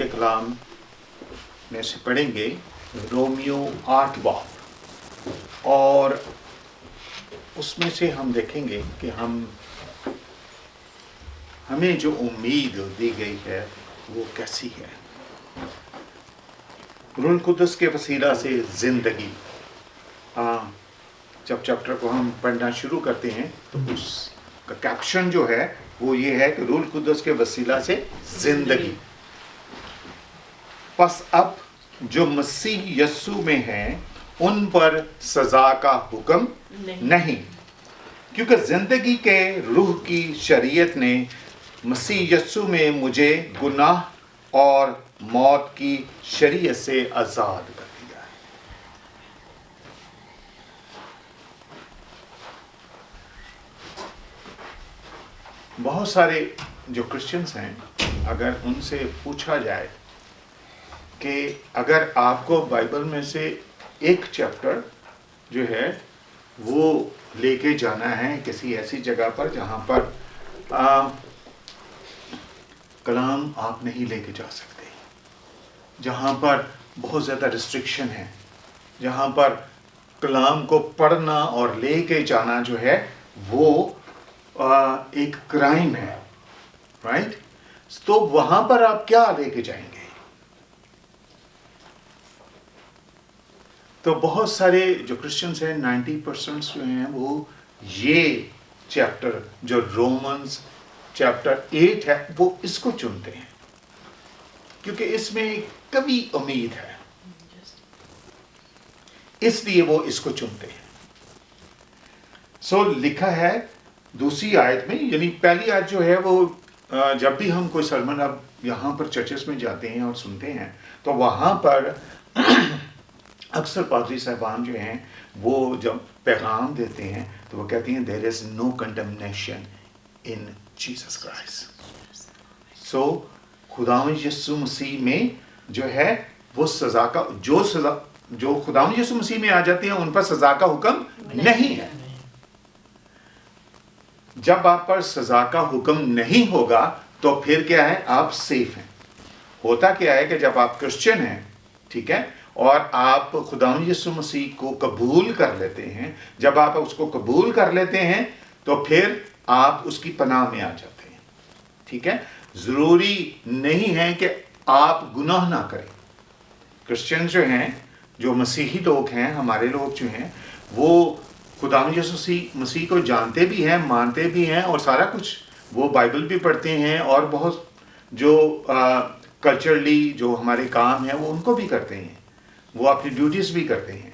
کے کلام میں سے پڑھیں گے رومیو 8 باب، اور اس میں سے ہم دیکھیں گے کہ ہمیں جو امید دی گئی ہے وہ کیسی ہے۔ روح القدس کے وسیلہ سے زندگی، جب چیپٹر کو ہم پڑھنا شروع کرتے ہیں تو اس کا کیپشن جو ہے وہ یہ ہے کہ روح القدس کے وسیلہ سے زندگی۔ پس اب جو مسیح یسوع میں ہیں ان پر سزا کا حکم نہیں، کیونکہ زندگی کے روح کی شریعت نے مسیح یسوع میں مجھے گناہ اور موت کی شریعت سے آزاد کر دیا ہے۔ بہت سارے جو کرسچنز ہیں، اگر ان سے پوچھا جائے کہ اگر آپ کو بائبل میں سے ایک چیپٹر جو ہے وہ لے کے جانا ہے کسی ایسی جگہ پر جہاں پر کلام آپ نہیں لے کے جا سکتے، جہاں پر بہت زیادہ ریسٹرکشن ہے، جہاں پر کلام کو پڑھنا اور لے کے جانا جو ہے وہ ایک کرائم ہے، رائٹ؟ تو وہاں پر آپ کیا لے کے جائیں گے؟ تو بہت سارے جو کرسچنز ہیں 90% جو ہیں وہ یہ چیپٹر جو رومنز چیپٹر 8 ہے وہ اس کو چنتے ہیں، کیونکہ اس میں کبھی امید ہے، اس لیے وہ اس کو چنتے ہیں۔ سو لکھا ہے دوسری آیت میں، یعنی پہلی آیت جو ہے وہ جب بھی ہم کوئی سرمن اب یہاں پر چرچز میں جاتے ہیں اور سنتے ہیں تو وہاں پر اکثر پادری صاحبان جو ہیں وہ جب پیغام دیتے ہیں تو وہ کہتے ہیں there is no condemnation in Jesus Christ۔ سو خداوند یسوع مسیح میں جو ہے وہ سزا کا جو خداوند یسوع مسیح میں آ جاتے ہیں ان پر سزا کا حکم نہیں ہے۔ جب آپ پر سزا کا حکم نہیں ہوگا تو پھر کیا ہے؟ آپ سیف ہیں۔ ہوتا کیا ہے کہ جب آپ کرسچن ہیں، ٹھیک ہے، اور آپ خداوند یسوع مسیح کو قبول کر لیتے ہیں، جب آپ اس کو قبول کر لیتے ہیں تو پھر آپ اس کی پناہ میں آ جاتے ہیں، ٹھیک ہے۔ ضروری نہیں ہے کہ آپ گناہ نہ کریں۔ کرسچن جو ہیں، جو مسیحی لوگ ہیں، ہمارے لوگ جو ہیں، وہ خداوند یسوع مسیح کو جانتے بھی ہیں، مانتے بھی ہیں، اور سارا کچھ وہ بائبل بھی پڑھتے ہیں، اور بہت جو کلچرلی جو ہمارے کام ہیں وہ ان کو بھی کرتے ہیں، وہ اپنی ڈیوٹیز بھی کرتے ہیں،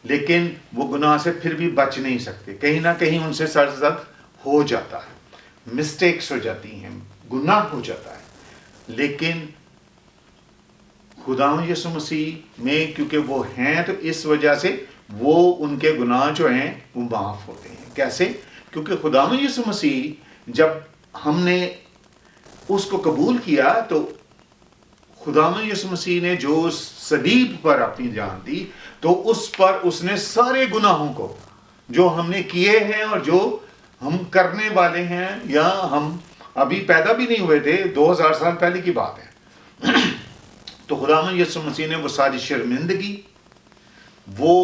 لیکن وہ گناہ سے پھر بھی بچ نہیں سکتے، کہیں نہ کہیں ان سے سرزد ہو جاتا ہے، مسٹیکس ہو جاتی ہیں، گناہ ہو جاتا ہے۔ لیکن خداوند یسوع مسیح میں کیونکہ وہ ہیں تو اس وجہ سے وہ ان کے گناہ جو ہیں وہ معاف ہوتے ہیں۔ کیسے؟ کیونکہ خداوند یسوع مسیح جب ہم نے اس کو قبول کیا تو خداوند یسوع مسیح نے جو صلیب پر اپنی جان دی تو اس پر اس نے سارے گناہوں کو جو ہم نے کیے ہیں اور جو ہم کرنے والے ہیں، یا ہم ابھی پیدا بھی نہیں ہوئے تھے، 2000 سال پہلے کی بات ہے، تو خداوند یسوع مسیح نے وہ ساری شرمندگی، وہ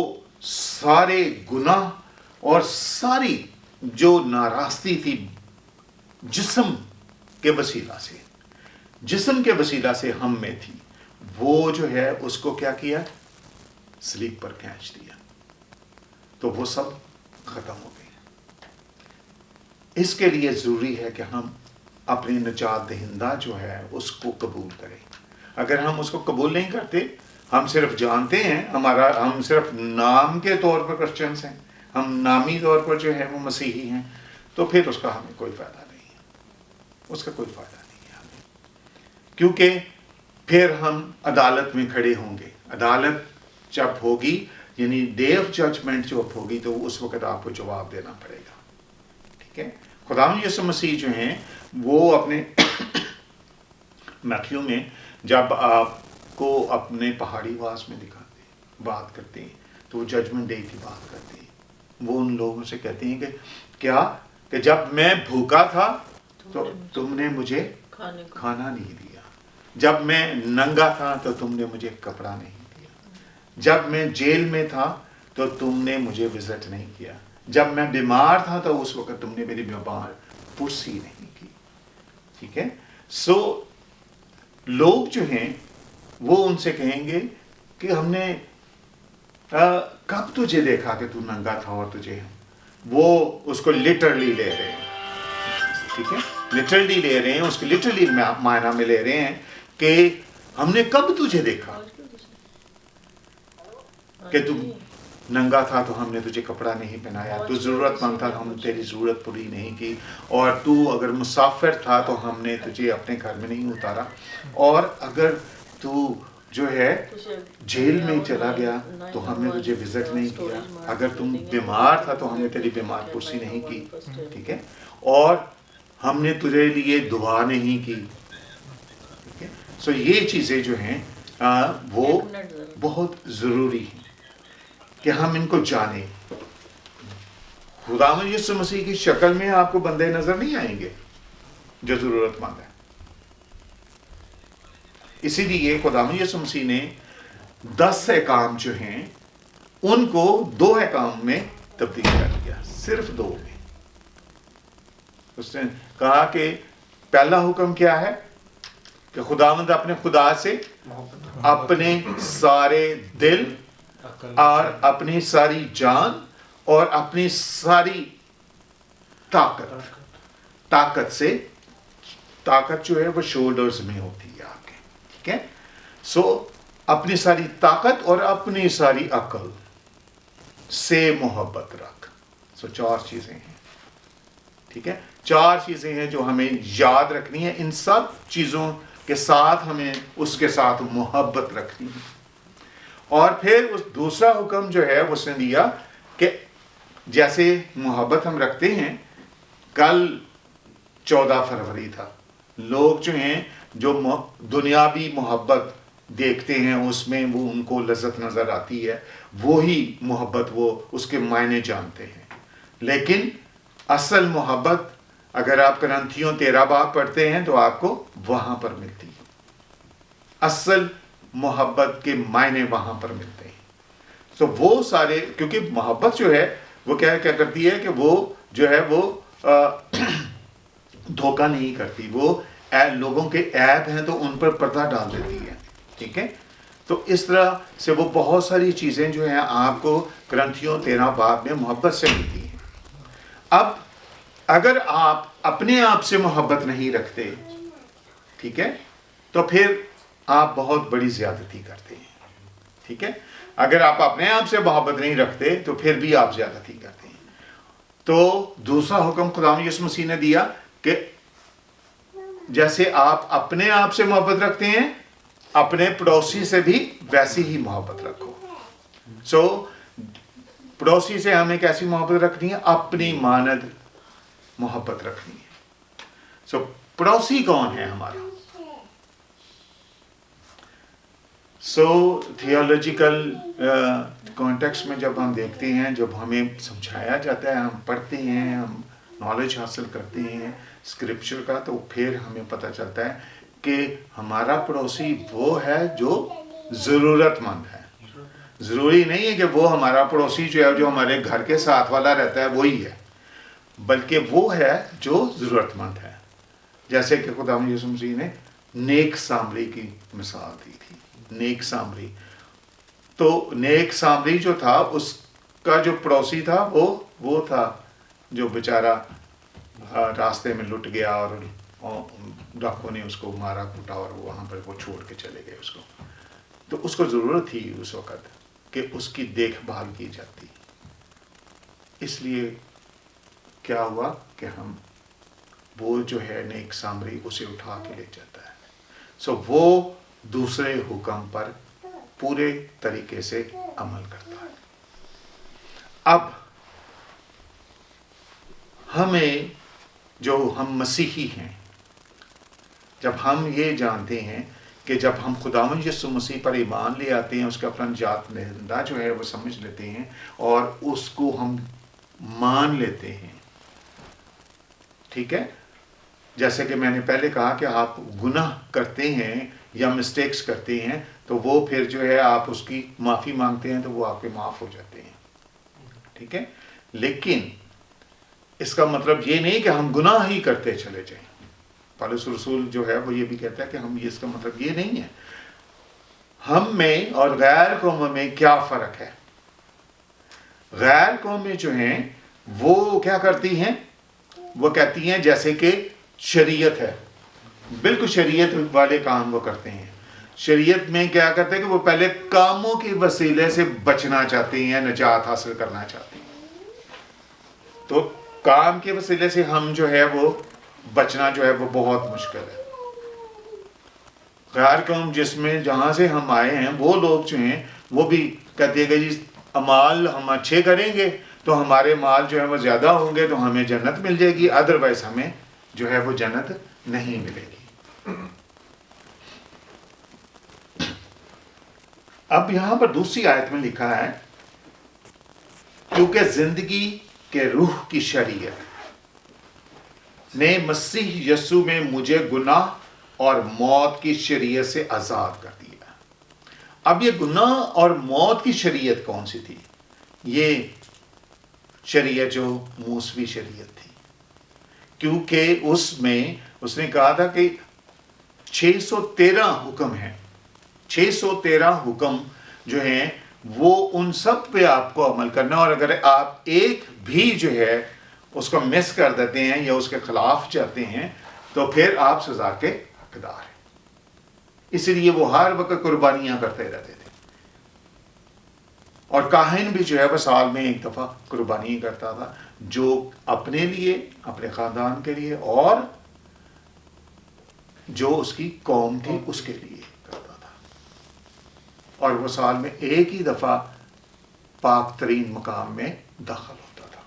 سارے گناہ اور ساری جو ناراستی تھی جسم کے وسیلہ سے ہم میں تھی، وہ جو ہے اس کو کیا کیا؟ صلیب پر کھینچ دیا، تو وہ سب ختم ہو گئے۔ اس کے لیے ضروری ہے کہ ہم اپنے نجات دہندہ جو ہے اس کو قبول کریں۔ اگر ہم اس کو قبول نہیں کرتے، ہم صرف جانتے ہیں، ہم صرف نام کے طور پر کرسچنس ہیں، ہم نامی طور پر جو ہے وہ مسیحی ہیں، تو پھر اس کا ہمیں کوئی فائدہ نہیں ہے، اس کا کوئی فائدہ نہیں ہے ہمیں، کیونکہ پھر ہم عدالت میں کھڑے ہوں گے۔ عدالت جب ہوگی، یعنی ڈے آف ججمنٹ جب ہوگی، تو اس وقت آپ کو جواب دینا پڑے گا، ٹھیک ہے۔ خداوند یسوع مسیح جو ہیں وہ اپنے میتھیو میں جب آپ کو اپنے پہاڑی واس میں دکھاتے ہیں، بات کرتے ہیں، تو وہ ججمنٹ ڈے کی بات کرتے ہیں۔ وہ ان لوگوں سے کہتے ہیں کہ کیا کہ جب میں بھوکا تھا تو تم نے مجھے کھانا نہیں دیا، جب میں ننگا تھا تو تم نے مجھے کپڑا نہیں دیا, جب میں جیل میں تھا تو تم نے مجھے وزٹ نہیں کیا, جب میں بیمار تھا تو اس وقت تم نے میری بیمار پرسی نہیں کی. ٹھیک ہے, سو لوگ جو ہیں وہ ان سے کہیں گے کہ ہم نے کب تجھے دیکھا کہ تو ننگا تھا, اور تجھے, وہ اس کو لٹرلی لے رہے ہیں. ٹھیک ہے, لٹرلی لے رہے ہیں, اس کے لٹرلی معنی میں لے رہے ہیں کہ ہم نے کب تجھے دیکھا کہ تم ننگا تھا تو ہم نے تجھے کپڑا نہیں پہنایا, تو ضرورت مند تھا تو ہم نے تیری ضرورت پوری نہیں کی, اور تو اگر مسافر تھا تو ہم نے تجھے اپنے گھر میں نہیں اتارا, اور اگر تو جو ہے جیل میں چلا گیا تو ہم نے تجھے وزٹ نہیں کیا, اگر تم بیمار تھا تو ہم نے تیری بیمار پرسی نہیں کی. ٹھیک ہے, اور ہم نے تجھے لیے دعا نہیں کی. ٹھیک ہے, سو یہ چیزیں جو ہیں وہ بہت ضروری ہیں کہ ہم ان کو جانیں. خداوند یسوع مسیح کی شکل میں آپ کو بندے نظر نہیں آئیں گے جو ضرورت مند ہے. اسی لیے خداوند یسوع مسیح نے 10 احکام جو ہیں ان کو 2 احکام میں تبدیل کر دیا, صرف 2 میں. اس نے کہا کہ پہلا حکم کیا ہے کہ خداوند اپنے خدا سے اپنے سارے دل اور اپنی ساری جان اور اپنی ساری طاقت سے, طاقت جو ہے وہ شولڈرز میں ہوتی ہے آپ کے. ٹھیک ہے, سو اپنی ساری طاقت اور اپنی ساری عقل سے محبت رکھ. سو 4 چیزیں ہیں. ٹھیک ہے, 4 چیزیں ہیں جو ہمیں یاد رکھنی ہے. ان سب چیزوں کے ساتھ ہمیں اس کے ساتھ محبت رکھنی ہے. اور پھر اس دوسرا حکم جو ہے اس نے دیا کہ جیسے محبت ہم رکھتے ہیں, کل 14 فروری تھا, لوگ جو ہیں جو دنیاوی محبت دیکھتے ہیں اس میں وہ ان کو لذت نظر آتی ہے, وہی محبت وہ اس کے معنی جانتے ہیں. لیکن اصل محبت اگر آپ کرنتھیوں 13 باب پڑھتے ہیں تو آپ کو وہاں پر ملتی ہے. اصل محبت کے معنی وہاں پر ملتے ہیں. تو وہ سارے, کیونکہ محبت جو ہے وہ کیا کرتی ہے کہ وہ جو ہے وہ دھوکہ نہیں کرتی, وہ لوگوں کے عیب ہیں تو ان پر پردہ ڈال دیتی ہے. ٹھیک ہے, تو اس طرح سے وہ بہت ساری چیزیں جو ہیں آپ کو کرنتھیوں 13 باب میں محبت سے ملتی ہیں. اب اگر آپ اپنے آپ سے محبت نہیں رکھتے, ٹھیک ہے, تو پھر آپ بہت بڑی زیادتی کرتے ہیں. ٹھیک ہے, اگر آپ اپنے آپ سے محبت نہیں رکھتے تو پھر بھی آپ زیادتی کرتے ہیں. تو دوسرا حکم خداوند یسوع مسیح نے دیا کہ جیسے آپ اپنے آپ سے محبت رکھتے ہیں اپنے پڑوسی سے بھی ویسی ہی محبت رکھو. سو پڑوسی سے ہمیں کیسی محبت رکھنی ہے؟ اپنی مانند محبت رکھنی ہے. سو پڑوسی کون ہے ہمارا؟ سو تھیولوجیکل کانٹیکسٹ میں جب ہم دیکھتے ہیں, جب ہمیں سمجھایا جاتا ہے, ہم پڑھتے ہیں, ہم نالج حاصل کرتے ہیں اسکرپچر کا, تو پھر ہمیں پتہ چلتا ہے کہ ہمارا پڑوسی وہ ہے جو ضرورت مند ہے. ضروری نہیں ہے کہ وہ ہمارا پڑوسی جو ہے جو ہمارے گھر کے ساتھ والا رہتا ہے وہی ہے, بلکہ وہ ہے جو ضرورت مند ہے. جیسے کہ خداوند یسوع مسیح نے نیک سامری کی مثال دی تھی. نیک سامری, تو نیک سامری جو تھا اس کا جو پڑوسی تھا وہ تھا جو بیچارہ راستے میں لٹ گیا اور ڈاکو نے اس کو مارا کوٹا اور وہاں پر وہ چھوڑ کے چلے گئے اس کو. تو اس کو ضرورت تھی اس وقت کہ اس کی دیکھ بھال کی جاتی. اس لیے کیا ہوا کہ ہم وہ جو ہے نیک سامری اسے اٹھا کے لے جاتا ہے. سو وہ دوسرے حکم پر پورے طریقے سے عمل کرتا ہے. اب ہمیں جو ہم مسیحی ہیں, جب ہم یہ جانتے ہیں کہ جب ہم خداوند یسوع مسیح پر ایمان لے آتے ہیں, اس کا اپنا نجات دہندہ جو ہے وہ سمجھ لیتے ہیں اور اس کو ہم مان لیتے ہیں. ٹھیک ہے, جیسے کہ میں نے پہلے کہا کہ آپ گناہ کرتے ہیں یا مسٹیکس کرتے ہیں تو وہ پھر جو ہے آپ اس کی معافی مانگتے ہیں تو وہ آپ کے معاف ہو جاتے ہیں. ٹھیک ہے. لیکن اس کا مطلب یہ نہیں کہ ہم گناہ ہی کرتے چلے جائیں. پالوس رسول جو ہے وہ یہ بھی کہتا ہے کہ ہم اس کا مطلب یہ نہیں ہے. ہم میں اور غیر قوموں میں کیا فرق ہے؟ غیر قومیں جو ہیں وہ کیا کرتی ہیں؟ وہ کہتی ہیں جیسے کہ شریعت ہے، بالکل شریعت والے کام وہ کرتے ہیں. شریعت میں کیا کرتے ہیں کہ وہ پہلے کاموں کے وسیلے سے بچنا چاہتے ہیں، نجات حاصل کرنا چاہتے ہیں. تو کام کے وسیلے سے ہم جو ہے وہ بچنا جو ہے وہ بہت مشکل ہے. غیر قوم جس میں جہاں سے ہم آئے ہیں وہ لوگ جو ہیں وہ بھی کہتے ہیں کہ جی اعمال ہم اچھے کریں گے تو ہمارے مال جو ہے وہ زیادہ ہوں گے تو ہمیں جنت مل جائے گی، ادروائز ہمیں جو ہے وہ جنت نہیں ملے گی. اب یہاں پر دوسری آیت میں لکھا ہے کیونکہ زندگی کے روح کی شریعت نے مسیح یسوع میں مجھے گناہ اور موت کی شریعت سے آزاد کر دیا. اب یہ گناہ اور موت کی شریعت کون سی تھی؟ یہ شریعت جو موسوی شریعت تھی، کیونکہ اس میں اس نے کہا تھا کہ 613 حکم ہیں. 613 حکم جو ہیں وہ ان سب پہ آپ کو عمل کرنا، اور اگر آپ ایک بھی جو ہے اس کو مس کر دیتے ہیں یا اس کے خلاف جاتے ہیں تو پھر آپ سزا کے حقدار ہیں. اس لیے وہ ہر وقت قربانیاں کرتے رہتے تھے. اور کاہن بھی جو ہے وہ سال میں ایک دفعہ قربانی کرتا تھا، جو اپنے لیے، اپنے خاندان کے لیے، اور جو اس کی قوم تھی اس کے لیے کرتا تھا. اور وہ سال میں ایک ہی دفعہ پاک ترین مقام میں داخل ہوتا تھا،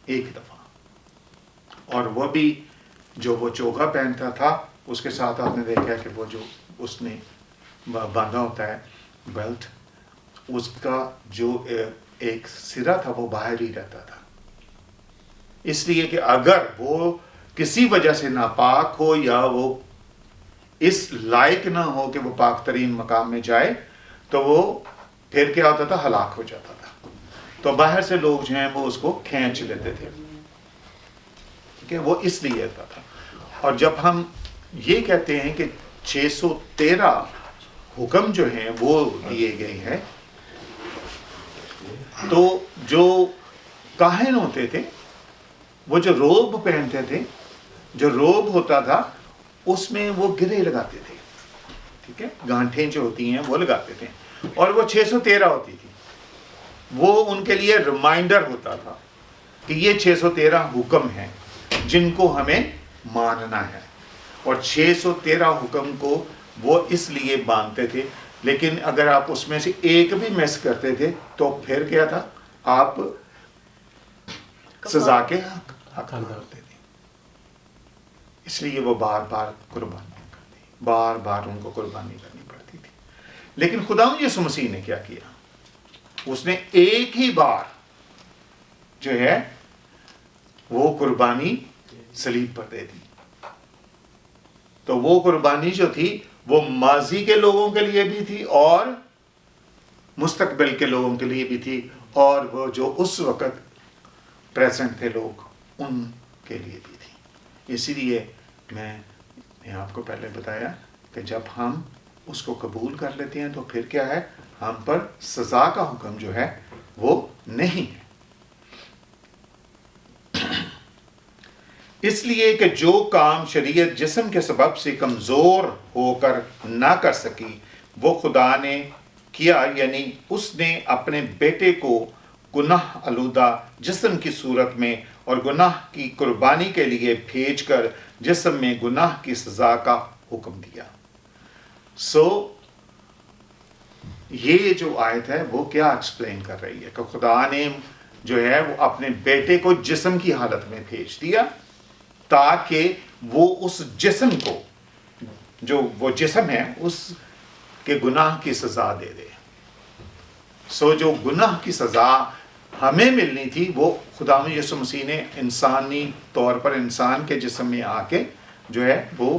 ایک دفعہ. اور وہ بھی جو وہ چوگا پہنتا تھا اس کے ساتھ آپ نے دیکھا کہ وہ جو اس نے باندھا ہوتا ہے بیلٹ، اس کا جو ایک سرا تھا وہ باہر ہی رہتا تھا، اس لیے کہ اگر وہ کسی وجہ سے ناپاک ہو یا وہ اس لائق نہ ہو کہ وہ پاک ترین مقام میں جائے تو وہ پھر کیا ہوتا تھا؟ ہلاک ہو جاتا تھا. تو باہر سے لوگ جو ہیں وہ اس کو کھینچ لیتے تھے. ٹھیک ہے، وہ اس لیے ہوتا تھا. اور جب ہم یہ کہتے ہیں کہ 613 حکم جو ہیں وہ دیے گئے ہیں، تو جو کاہن ہوتے تھے وہ جو روب پہنتے تھے، جو روب ہوتا تھا اس میں وہ گرے لگاتے تھے. ٹھیک ہے، گانٹھیں جو ہوتی ہیں وہ لگاتے تھے، اور وہ 613 ہوتی تھی. وہ ان کے لیے ریمائنڈر ہوتا تھا کہ یہ 613 حکم ہیں جن کو ہمیں ماننا ہے. اور 613 حکم کو وہ اس لیے مانتے تھے، لیکن اگر آپ اس میں سے ایک بھی مس کرتے تھے تو پھر کیا تھا؟ آپ سزا کے حقدار ہوتے تھے. اس لیے وہ بار بار قربانی کرتی، بار بار ان کو قربانی کرنی پڑتی تھی. لیکن خداوند یسوع مسیح نے کیا کیا؟ اس نے ایک ہی بار جو ہے وہ قربانی صلیب پر دے دی. تو وہ قربانی جو تھی وہ ماضی کے لوگوں کے لیے بھی تھی اور مستقبل کے لوگوں کے لیے بھی تھی، اور وہ جو اس وقت پریزنٹ تھے لوگ ان کے لیے بھی تھی. اسی لیے میں نے آپ کو پہلے بتایا کہ جب ہم اس کو قبول کر لیتے ہیں تو پھر کیا ہے؟ ہم پر سزا کا حکم جو ہے وہ نہیں ہے. اس لیے کہ جو کام شریعت جسم کے سبب سے کمزور ہو کر نہ کر سکی وہ خدا نے کیا، یعنی اس نے اپنے بیٹے کو گناہ آلودہ جسم کی صورت میں اور گناہ کی قربانی کے لیے بھیج کر جسم میں گناہ کی سزا کا حکم دیا. یہ جو آیت ہے وہ کیا ایکسپلین کر رہی ہے کہ خدا نے جو ہے وہ اپنے بیٹے کو جسم کی حالت میں بھیج دیا تاکہ وہ اس جسم کو، جو وہ جسم ہے، اس کے گناہ کی سزا دے دے. جو گناہ کی سزا ہمیں ملنی تھی وہ خداوند یسوع مسیح نے انسانی طور پر انسان کے جسم میں آ کے جو ہے وہ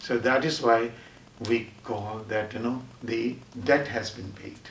So that is why we call that, the debt has been paid.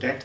debt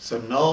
So now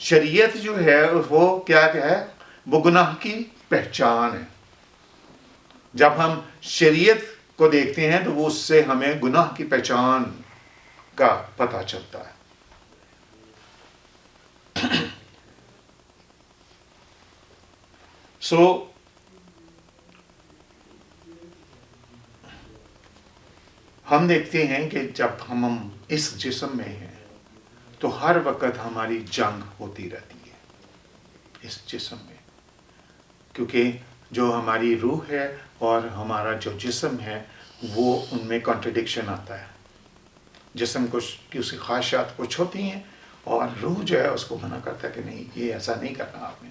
شریعت جو ہے وہ کیا ہے؟ وہ گناہ کی پہچان ہے. جب ہم شریعت کو دیکھتے ہیں تو وہ اس سے ہمیں گناہ کی پہچان کا پتہ چلتا ہے. ہم دیکھتے ہیں کہ جب ہم اس جسم میں ہیں تو ہر وقت ہماری جنگ ہوتی رہتی ہے اس جسم میں، کیونکہ جو ہماری روح ہے اور ہمارا جو جسم ہے وہ ان میں کنٹرڈکشن آتا ہے. جسم کو کی اس کی خواہشات کچھ ہوتی ہیں اور روح جو ہے اس کو منع کرتا ہے کہ نہیں، یہ ایسا نہیں کرنا آپ نے.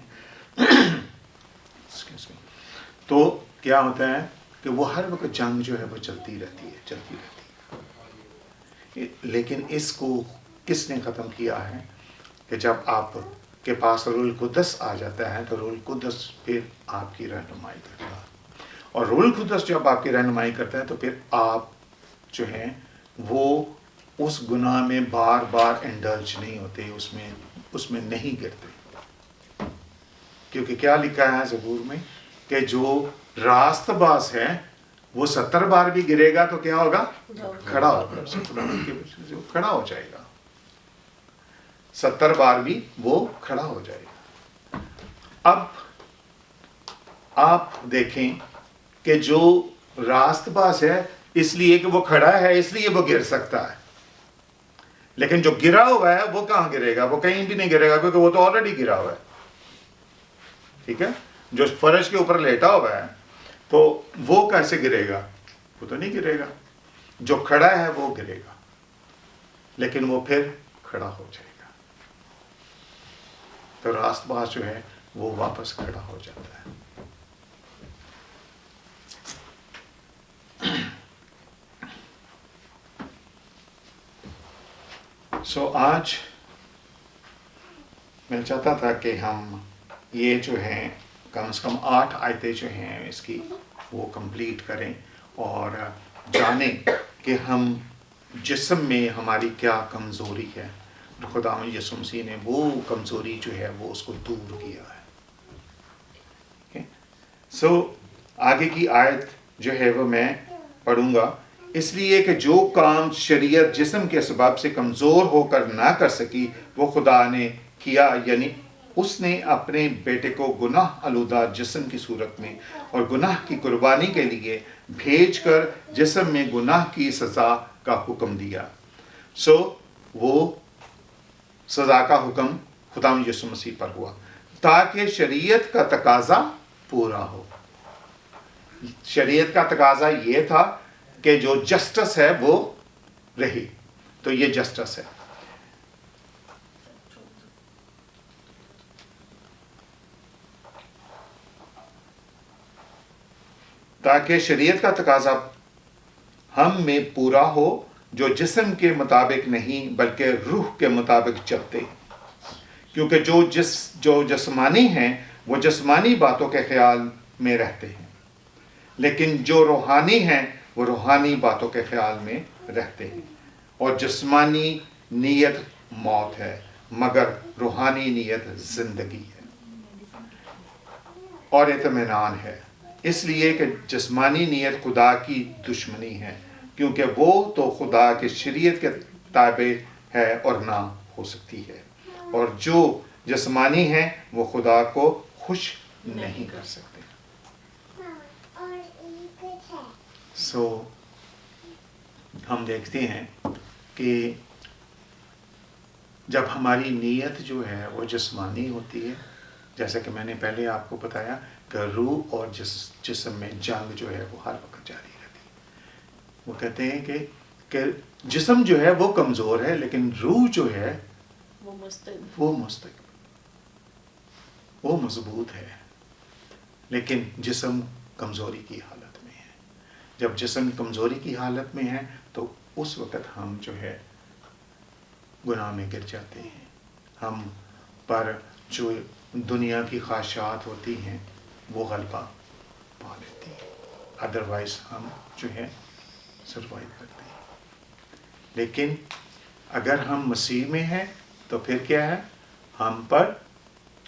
تو کیا ہوتا ہے کہ وہ ہر وقت جنگ جو ہے وہ چلتی رہتی ہے. لیکن اس کو کس نے ختم کیا ہے کہ جب آپ کے پاس روح القدس آ جاتا ہے تو روح القدس پھر آپ کی رہنمائی کرتا ہے. اور روح القدس جب آپ کی رہنمائی کرتا ہے تو پھر آپ جو ہیں وہ اس گناہ میں بار بار انڈلج نہیں ہوتے، اس میں نہیں گرتے. کیونکہ کیا لکھا ہے زبور میں کہ جو راست باز ہے وہ 70 بار بھی گرے گا تو کیا ہوگا؟ کھڑا ہوگا. کھڑا ہو جائے گا. 70 بار بھی وہ کھڑا ہو جائے گا. اب آپ دیکھیں کہ جو راست باز ہے اس لیے کہ وہ کھڑا ہے اس لیے وہ گر سکتا ہے، لیکن جو گرا ہوا ہے وہ کہاں گرے گا؟ وہ کہیں بھی نہیں گرے گا کیونکہ وہ تو آلریڈی گرا ہوا ہے. ٹھیک ہے؟ جو فرش کے اوپر لیٹا ہوا ہے تو وہ کیسے گرے گا؟ وہ تو نہیں گرے گا. جو کھڑا ہے وہ گرے گا، لیکن وہ پھر کھڑا ہو جائے گا. تو راست باز جو ہے وہ واپس کھڑا ہو جاتا ہے. آج میں چاہتا تھا کہ ہم یہ جو ہیں کم از کم 8 آیتیں جو ہیں اس کی وہ کمپلیٹ کریں اور جانیں کہ ہم جسم میں ہماری کیا کمزوری ہے. خدا یسوع مسیح نے وہ کمزوری جو ہے وہ اس کو دور کیا ہے. آگے کی آیت جو ہے وہ میں پڑھوں گا. اس لیے کہ جو کام شریعت جسم کے اسباب سے کمزور ہو کر نہ کر سکی وہ خدا نے کیا، یعنی اس نے اپنے بیٹے کو گناہ آلودہ جسم کی صورت میں اور گناہ کی قربانی کے لیے بھیج کر جسم میں گناہ کی سزا کا حکم دیا. وہ سزا کا حکم خدا یسوع مسیح پر ہوا تاکہ شریعت کا تقاضا پورا ہو. شریعت کا تقاضا یہ تھا کہ جو جسٹس ہے وہ رہی، تو یہ جسٹس ہے. تاکہ شریعت کا تقاضا ہم میں پورا ہو جو جسم کے مطابق نہیں بلکہ روح کے مطابق چلتے ہیں. کیونکہ جو جسمانی ہیں وہ جسمانی باتوں کے خیال میں رہتے ہیں، لیکن جو روحانی ہیں وہ روحانی باتوں کے خیال میں رہتے ہیں. اور جسمانی نیت موت ہے مگر روحانی نیت زندگی ہے اور اطمینان ہے. اس لیے کہ جسمانی نیت خدا کی دشمنی ہے کیونکہ وہ تو خدا کے شریعت کے تابع ہے اور نہ ہو سکتی ہے، اور جو جسمانی ہیں وہ خدا کو خوش نہیں کر سکتے. ہم دیکھتے ہیں کہ جب ہماری نیت جو ہے وہ جسمانی ہوتی ہے، جیسا کہ میں نے پہلے آپ کو بتایا کہ روح اور جسم میں جنگ جو ہے وہ ہر وقت جاری رہتی ہے. وہ کہتے ہیں کہ جسم جو ہے وہ کمزور ہے لیکن روح جو ہے وہ مستقل، وہ مضبوط ہے، لیکن جسم کمزوری کی حالت میں ہے. جب جسم کمزوری کی حالت میں ہے تو اس وقت ہم جو ہے گناہ میں گر جاتے ہیں. ہم پر جو دنیا کی خواہشات ہوتی ہیں وہ غلبہ پا لیتی ہیں، ادروائز ہم جو ہے سروائیو کرتے ہیں. لیکن اگر ہم مسیح میں ہیں تو پھر کیا ہے؟ ہم پر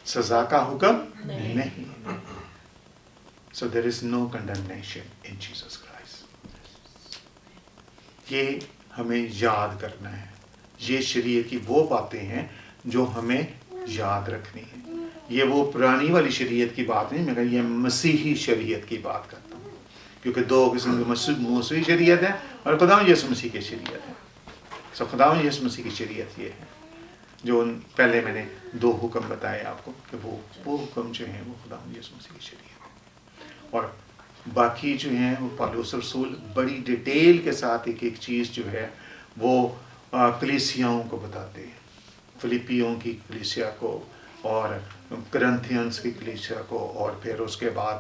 سزا کا حکم نہیں. So there is no condemnation in Jesus Christ. یہ ہمیں یاد کرنا ہے. یہ شریعت کی وہ باتیں ہیں جو ہمیں یاد رکھنی ہے. یہ وہ پرانی والی شریعت کی بات نہیں, مگر یہ مسیحی شریعت کی بات کرتا ہوں, کیونکہ دو قسم کی مسیحی شریعت ہے اور خداوند یسوع مسیح کی شریعت ہے. سو خداوند یسوع مسیح کی شریعت یہ ہے جو پہلے میں نے 2 حکم بتائے آپ کو, کہ وہ حکم جو ہیں وہ خداوند یسوع مسیح کی شریعت ہے. اور باقی جو ہیں وہ پالوس رسول بڑی ڈیٹیل کے ساتھ ایک ایک چیز جو ہے وہ کلیسیاؤں کو بتاتے ہیں, فلپیوں کی کلیسیا کو اور کرنتھینس کی کلیسیا کو, اور پھر اس کے بعد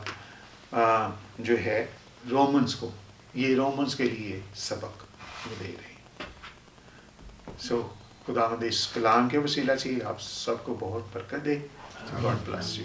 جو ہے رومنس کو. یہ رومنس کے لیے سبق وہ دے رہے ہیں. سو خداوند اس کلام کے وسیلہ سے آپ سب کو بہت برکت دے. God bless you.